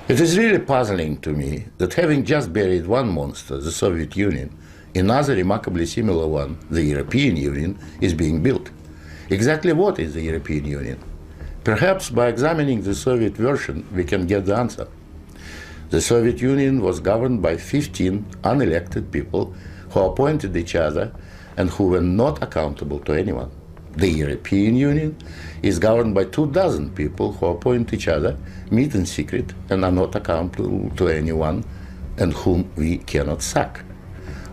It is really puzzling to me that having just buried one monster, the Soviet Union, another remarkably similar one, the European Union, is being built. Exactly what is the European Union? Perhaps by examining the Soviet version we can get the answer. The Soviet Union was governed by 15 unelected people who appointed each other and who were not accountable to anyone. The European Union is governed by 24 people who appoint each other, meet in secret, and are not accountable to anyone, and whom we cannot sack.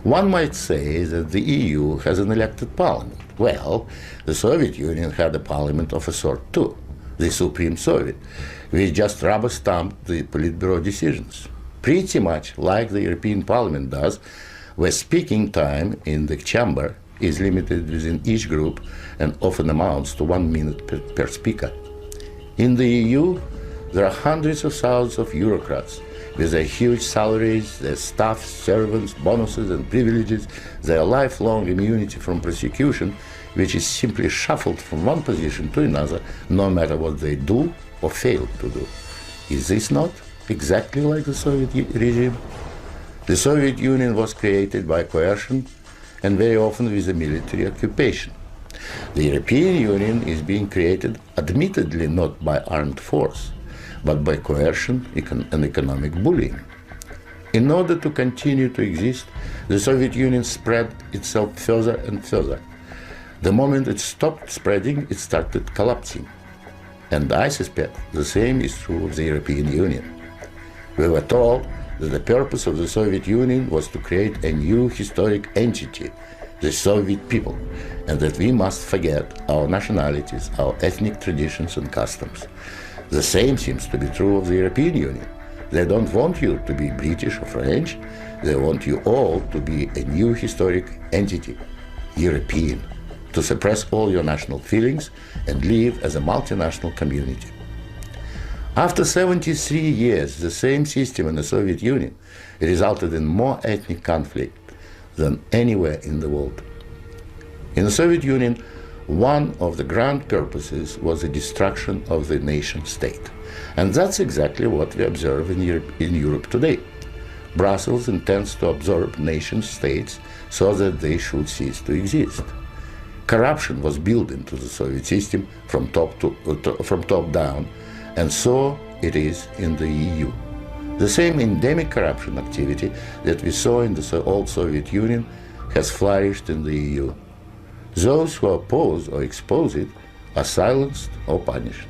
One might say that the EU has an elected parliament. Well, the Soviet Union had a parliament of a sort too, the Supreme Soviet, which just rubber-stamped the Politburo decisions, pretty much like the European Parliament does, where speaking time in the chamber is limited within each group and often amounts to 1 minute per speaker. In the EU, there are hundreds of thousands of bureaucrats with their huge salaries, their staff, servants, bonuses and privileges, their lifelong immunity from prosecution, which is simply shuffled from one position to another, no matter what they do or fail to do. Is this not exactly like the Soviet regime? The Soviet Union was created by coercion and very often with a military occupation. The European Union is being created admittedly not by armed force, but by coercion and economic bullying. In order to continue to exist, the Soviet Union spread itself further and further. The moment it stopped spreading, it started collapsing. And I suspect the same is true of the European Union. We were told that the purpose of the Soviet Union was to create a new historic entity, the Soviet people, and that we must forget our nationalities, our ethnic traditions and customs. The same seems to be true of the European Union. They don't want you to be British or French, they want you all to be a new historic entity, European, to suppress all your national feelings and live as a multinational community. After 73 years, the same system in the Soviet Union resulted in more ethnic conflict than anywhere in the world. In the Soviet Union, one of the grand purposes was the destruction of the nation-state. And that's exactly what we observe in Europe today. Brussels intends to absorb nation-states so that they should cease to exist. Corruption was built into the Soviet system from top down, and so it is in the EU. The same endemic corruption activity that we saw in the old Soviet Union has flourished in the EU. Those who oppose or expose it are silenced or punished.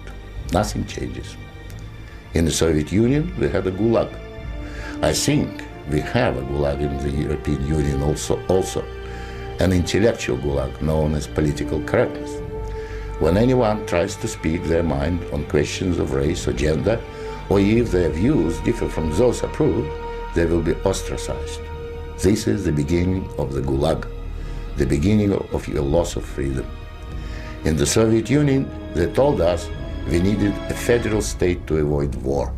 Nothing changes. In the Soviet Union, we had a gulag. I think we have a gulag in the European Union also, an intellectual gulag known as political correctness. When anyone tries to speak their mind on questions of race or gender, or if their views differ from those approved, they will be ostracized. This is the beginning of the gulag, the beginning of your loss of freedom. In the Soviet Union, they told us we needed a federal state to avoid war.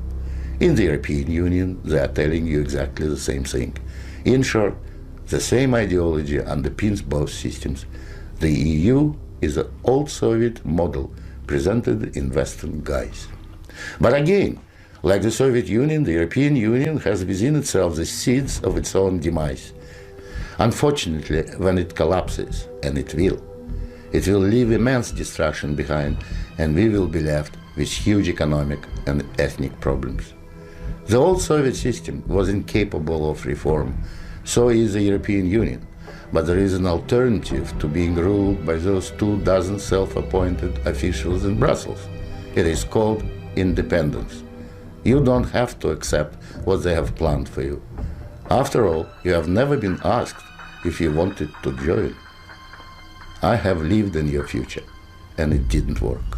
In the European Union, they are telling you exactly the same thing. In short, the same ideology underpins both systems. The EU is the old Soviet model presented in Western guise. But again, like the Soviet Union, the European Union has within itself the seeds of its own demise. Unfortunately, when it collapses, and it will leave immense destruction behind, and we will be left with huge economic and ethnic problems. The old Soviet system was incapable of reform, so is the European Union. But there is an alternative to being ruled by those 24 self-appointed officials in Brussels. It is called independence. You don't have to accept what they have planned for you. After all, you have never been asked if you wanted to join. I have lived in your future, and it didn't work.